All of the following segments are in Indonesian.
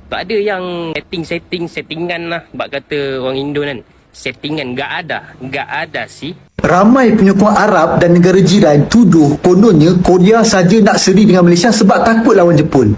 Tak ada yang settingan lah. Bak kata orang Indo kan. Settingan. Gak ada sih. Ramai penyokong Arab dan negara jiran tuduh kononnya Korea saja nak seri dengan Malaysia sebab takut lawan Jepun.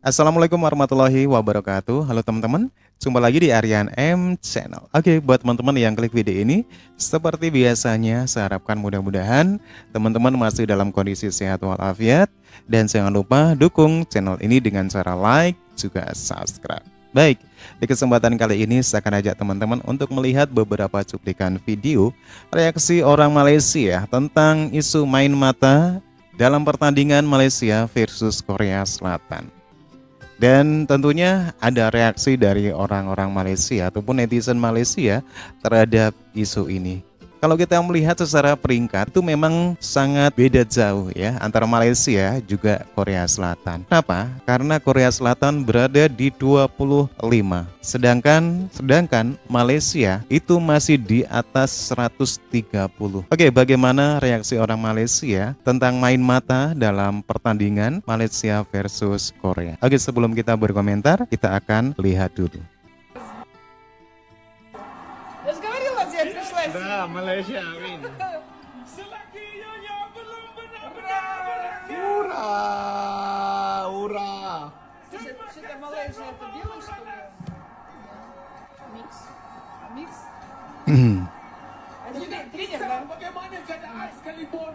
Assalamualaikum warahmatullahi wabarakatuh. Halo teman-teman, jumpa lagi di Aryan M Channel. Oke, buat teman-teman yang klik video ini, seperti biasanya saya harapkan mudah-mudahan teman-teman masih dalam kondisi sehat walafiat. Dan jangan lupa dukung channel ini dengan cara like, juga subscribe. Baik, di kesempatan kali ini saya akan ajak teman-teman untuk melihat beberapa cuplikan video reaksi orang Malaysia tentang isu main mata dalam pertandingan Malaysia versus Korea Selatan. Dan tentunya ada reaksi dari orang-orang Malaysia ataupun netizen Malaysia terhadap isu ini. Kalau kita melihat secara peringkat itu memang sangat beda jauh ya antara Malaysia juga Korea Selatan. Kenapa? Karena Korea Selatan berada di 25. Sedangkan Malaysia itu masih di atas 130. Oke, bagaimana reaksi orang Malaysia tentang main mata dalam pertandingan Malaysia versus Korea? Oke, sebelum kita berkomentar, kita akan lihat dulu. Да, Malaysia win. Ура! Ура! Что-то Малайзия это делает, что ли? Микс. Микс? Тренер, да? Bagaimana keadaan sekalipun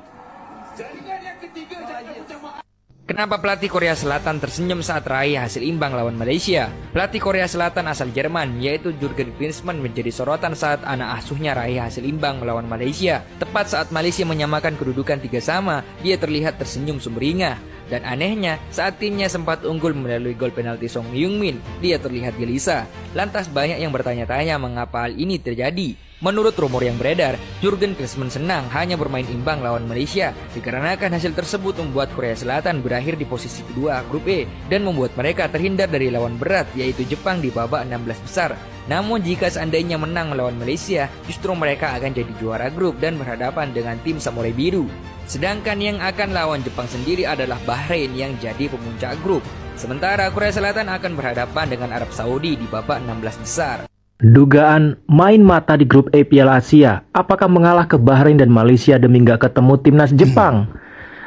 jaringan yang ketiga jangan macam Kenapa pelatih Korea Selatan tersenyum saat raih hasil imbang lawan Malaysia? Pelatih Korea Selatan asal Jerman, yaitu Jurgen Klinsmann, menjadi sorotan saat anak asuhnya raih hasil imbang melawan Malaysia. Tepat saat Malaysia menyamakan kedudukan 3-3, dia terlihat tersenyum sumringah. Dan anehnya, saat timnya sempat unggul melalui gol penalti Song Heung-min, dia terlihat gelisah. Lantas banyak yang bertanya-tanya mengapa hal ini terjadi. Menurut rumor yang beredar, Jurgen Klinsmann senang hanya bermain imbang lawan Malaysia dikarenakan hasil tersebut membuat Korea Selatan berakhir di posisi kedua grup E dan membuat mereka terhindar dari lawan berat yaitu Jepang di babak 16 besar. Namun jika seandainya menang melawan Malaysia, justru mereka akan jadi juara grup dan berhadapan dengan tim Samurai Biru. Sedangkan yang akan lawan Jepang sendiri adalah Bahrain yang jadi pemuncak grup. Sementara Korea Selatan akan berhadapan dengan Arab Saudi di babak 16 besar. Dugaan main mata di grup E Piala Asia, apakah mengalah ke Bahrain dan Malaysia demi nggak ketemu timnas Jepang?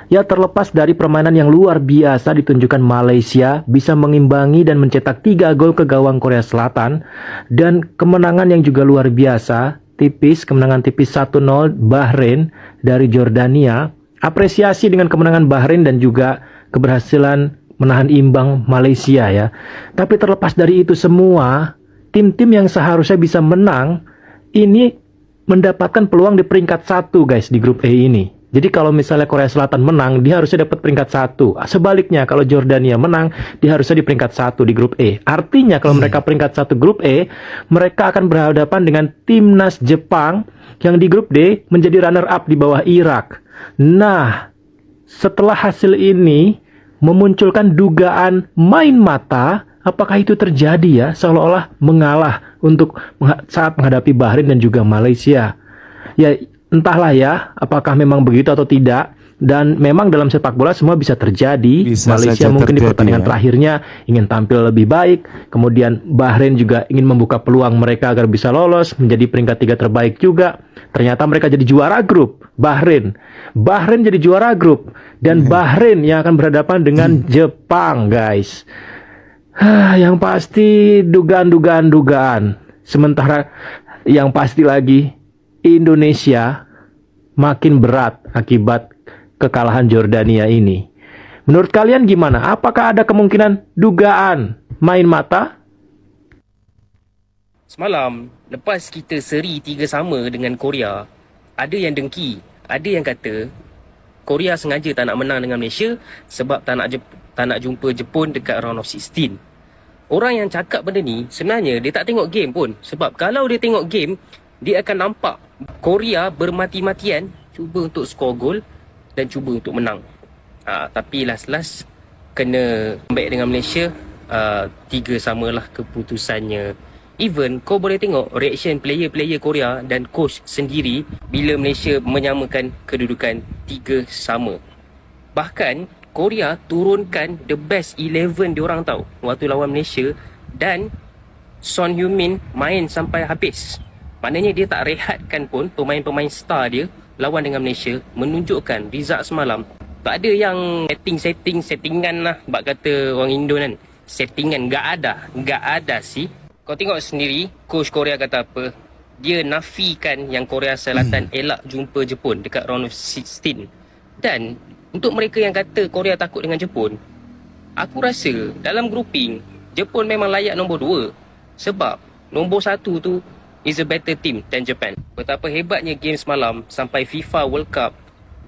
Ya, terlepas dari permainan yang luar biasa ditunjukkan Malaysia bisa mengimbangi dan mencetak 3 gol ke gawang Korea Selatan dan kemenangan yang juga luar biasa, kemenangan tipis 1-0 Bahrain dari Jordania. Apresiasi dengan kemenangan Bahrain dan juga keberhasilan menahan imbang Malaysia ya. Tapi terlepas dari itu semua, tim-tim yang seharusnya bisa menang ini mendapatkan peluang di peringkat 1 guys di grup E ini. Jadi kalau misalnya Korea Selatan menang, dia harusnya dapat peringkat 1. Sebaliknya kalau Jordania menang, dia harusnya di peringkat 1 di grup E. Artinya kalau mereka peringkat 1 grup E, mereka akan berhadapan dengan timnas Jepang yang di grup D menjadi runner up di bawah Irak. Nah, setelah hasil ini memunculkan dugaan main mata. Apakah itu terjadi ya, seolah-olah mengalah untuk saat menghadapi Bahrain dan juga Malaysia? Ya, entahlah ya, apakah memang begitu atau tidak. Dan memang dalam sepak bola semua bisa terjadi. Malaysia mungkin di pertandingan terakhirnya ingin tampil lebih baik. Kemudian Bahrain juga ingin membuka peluang mereka agar bisa lolos menjadi peringkat 3 terbaik juga. Ternyata mereka jadi juara grup. Bahrain jadi juara grup. Dan Bahrain yang akan berhadapan dengan Jepang guys. Yang pasti dugaan. Sementara yang pasti lagi Indonesia makin berat akibat kekalahan Jordania ini. Menurut kalian gimana? Apakah ada kemungkinan dugaan main mata? Semalam, lepas kita seri 3-3 dengan Korea, ada yang dengki. Ada yang kata Korea sengaja tak nak menang dengan Malaysia sebab tak nak jumpa Jepun dekat round of 16. Orang yang cakap benda ni sebenarnya dia tak tengok game pun. Sebab kalau dia tengok game, dia akan nampak Korea bermati-matian cuba untuk skor gol dan cuba untuk menang. Tapi last kena comeback dengan Malaysia. 3 samalah keputusannya Even kau boleh tengok reaction player-player Korea dan coach sendiri bila Malaysia menyamakan kedudukan 3-3. Bahkan Korea turunkan the best 11 diorang tahu waktu lawan Malaysia, dan Son Heung-min main sampai habis. Maknanya dia tak rehatkan pun pemain-pemain star dia lawan dengan Malaysia, menunjukkan result semalam. Tak ada yang settingan lah, bak kata orang Indo kan. Settingan, gak ada sih. Kau tengok sendiri, coach Korea kata apa? Dia nafikan yang Korea Selatan elak jumpa Jepun dekat round of 16. Dan untuk mereka yang kata Korea takut dengan Jepun, aku rasa dalam grouping, Jepun memang layak nombor 2. Sebab nombor 1 tu is a better team than Japan. Betapa hebatnya game semalam sampai FIFA World Cup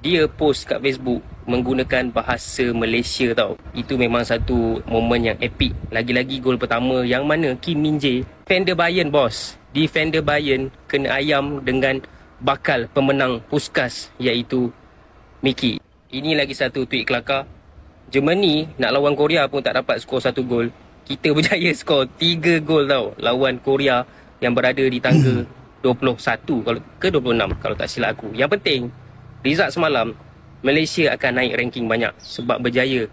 dia post kat Facebook menggunakan bahasa Malaysia tau. Itu memang satu momen yang epic. Lagi-lagi gol pertama yang mana Kim Min Jae, defender Bayern bos. Defender Bayern kena ayam dengan bakal pemenang Puskas iaitu Mickey. Ini lagi satu tweet kelakar. Germany nak lawan Korea pun tak dapat skor 1 gol. Kita berjaya skor 3 gol tau lawan Korea yang berada di tangga 21 kalau ke 26 kalau tak silap aku. Yang penting result semalam, Malaysia akan naik ranking banyak sebab berjaya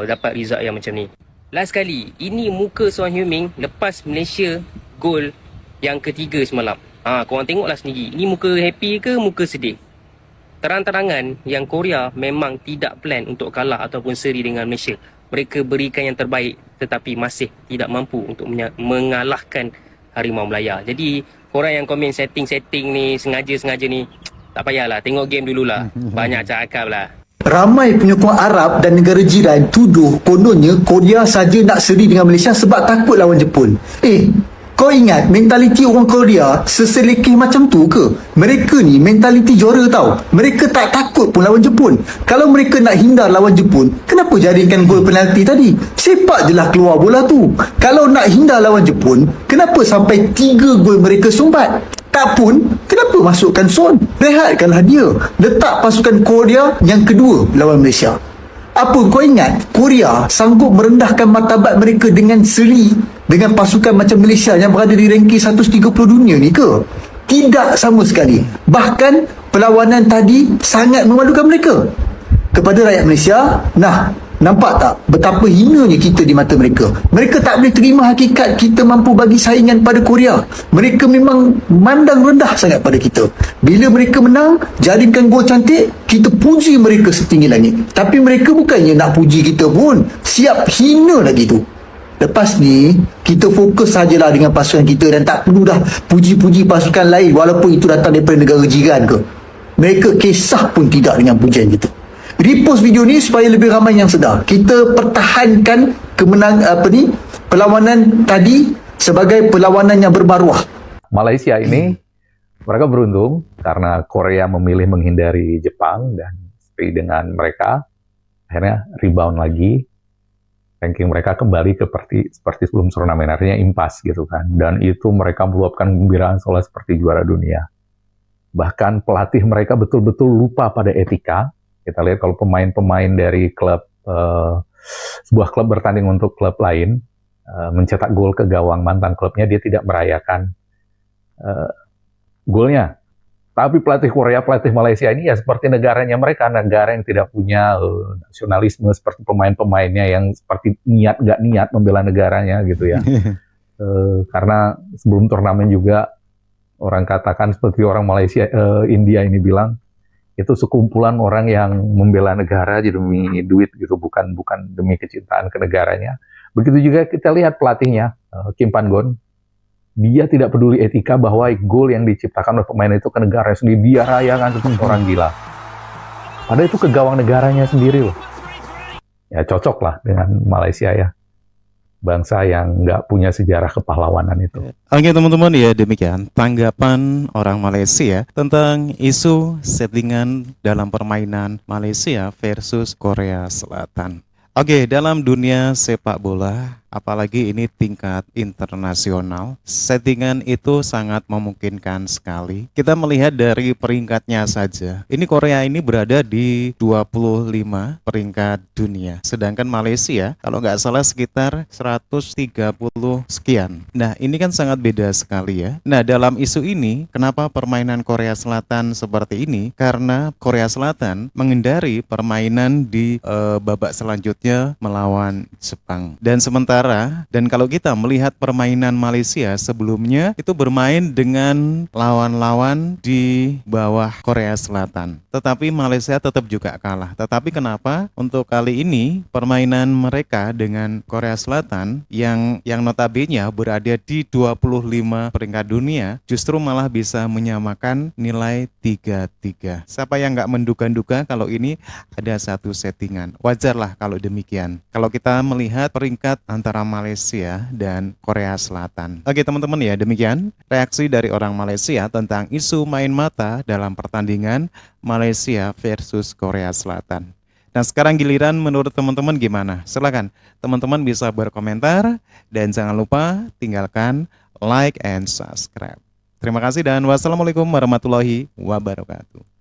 dapat result yang macam ni. Last kali, ini muka Son Heung-min lepas Malaysia gol yang ketiga semalam. Korang tengoklah sendiri. Ini muka happy ke muka sedih? Terang-terangan yang Korea memang tidak plan untuk kalah ataupun seri dengan Malaysia. Mereka berikan yang terbaik tetapi masih tidak mampu untuk mengalahkan Harimau Melaya. Jadi korang yang komen setting-setting ni, sengaja-sengaja ni, tak payahlah, tengok game dululah. Banyak cakap lah. Ramai penyokong Arab dan negara jiran tuduh kononnya Korea saja nak seri dengan Malaysia sebab takut lawan Jepun. Kau ingat mentaliti orang Korea seselekeh macam tu ke? Mereka ni mentaliti juara tau. Mereka tak takut pun lawan Jepun. Kalau mereka nak hindar lawan Jepun, kenapa jaringkan gol penalti tadi? Sepak je lah keluar bola tu. Kalau nak hindar lawan Jepun, kenapa sampai 3 gol mereka sumbat? Tak pun, kenapa masukkan Son? Rehatkanlah dia. Letak pasukan Korea yang kedua lawan Malaysia. Apa kau ingat Korea sanggup merendahkan martabat mereka dengan seri dengan pasukan macam Malaysia yang berada di ranking 130 dunia ni ke? Tidak sama sekali. Bahkan perlawanan tadi sangat memalukan mereka. Kepada rakyat Malaysia, nampak tak betapa hinanya kita di mata mereka? Mereka tak boleh terima hakikat kita mampu bagi saingan pada Korea. Mereka memang mandang rendah sangat pada kita. Bila mereka menang, jaringkan gol cantik, kita puji mereka setinggi langit. Tapi mereka bukannya nak puji kita pun, siap hina lagi tu. Lepas ni, kita fokus sajalah dengan pasukan kita dan tak perlu dah puji-puji pasukan lain walaupun itu datang daripada negara jiran ke. Mereka kisah pun tidak dengan pujian kita. Repost video ni supaya lebih ramai yang sedar. Kita pertahankan perlawanan tadi sebagai perlawanan yang bermaruah. Malaysia ini mereka beruntung karena Korea memilih menghindari Jepang dan seperti dengan mereka akhirnya rebound lagi. Ranking mereka kembali seperti sebelum turnamen, artinya impas gitu kan. Dan itu mereka meluapkan gembiraan seolah seperti juara dunia. Bahkan pelatih mereka betul-betul lupa pada etika. Kita lihat kalau pemain-pemain dari klub sebuah klub bertanding untuk klub lain mencetak gol ke gawang mantan klubnya, dia tidak merayakan golnya. Tapi pelatih Korea, pelatih Malaysia ini ya seperti negaranya mereka, negara yang tidak punya nasionalisme seperti pemain-pemainnya yang seperti nggak niat membela negaranya gitu ya. Karena sebelum turnamen juga orang katakan seperti orang Malaysia, India ini bilang, itu sekumpulan orang yang membela negara demi duit gitu, bukan demi kecintaan ke negaranya. Begitu juga kita lihat pelatihnya, Kim Pan-gon, dia tidak peduli etika bahwa gol yang diciptakan oleh pemain itu ke negara sendiri, dia rayakan seperti orang gila. Padahal itu ke gawang negaranya sendiri loh. Ya cocok lah dengan Malaysia ya. Bangsa yang nggak punya sejarah kepahlawanan itu. Oke teman-teman, ya demikian tanggapan orang Malaysia tentang isu settingan dalam permainan Malaysia versus Korea Selatan. Oke, dalam dunia sepak bola apalagi ini tingkat internasional. Settingan itu sangat memungkinkan sekali. Kita melihat dari peringkatnya saja. Ini Korea ini berada di 25 peringkat dunia. Sedangkan Malaysia kalau nggak salah sekitar 130 sekian. Nah, ini kan sangat beda sekali ya. Nah, dalam isu ini, kenapa permainan Korea Selatan seperti ini? Karena Korea Selatan menghindari permainan di babak selanjutnya melawan Jepang. Dan kalau kita melihat permainan Malaysia sebelumnya itu bermain dengan lawan-lawan di bawah Korea Selatan. Tetapi Malaysia tetap juga kalah. Tetapi kenapa? Untuk kali ini permainan mereka dengan Korea Selatan yang notabene berada di 25 peringkat dunia justru malah bisa menyamakan nilai 3-3. Siapa yang nggak menduga-duga kalau ini ada satu settingan? Wajarlah kalau demikian. Kalau kita melihat peringkat antara Malaysia dan Korea Selatan. Oke teman-teman ya, demikian reaksi dari orang Malaysia tentang isu main mata dalam pertandingan Malaysia versus Korea Selatan. Nah sekarang giliran menurut teman-teman gimana? Silakan teman-teman bisa berkomentar dan jangan lupa tinggalkan like and subscribe. Terima kasih dan wassalamualaikum warahmatullahi wabarakatuh.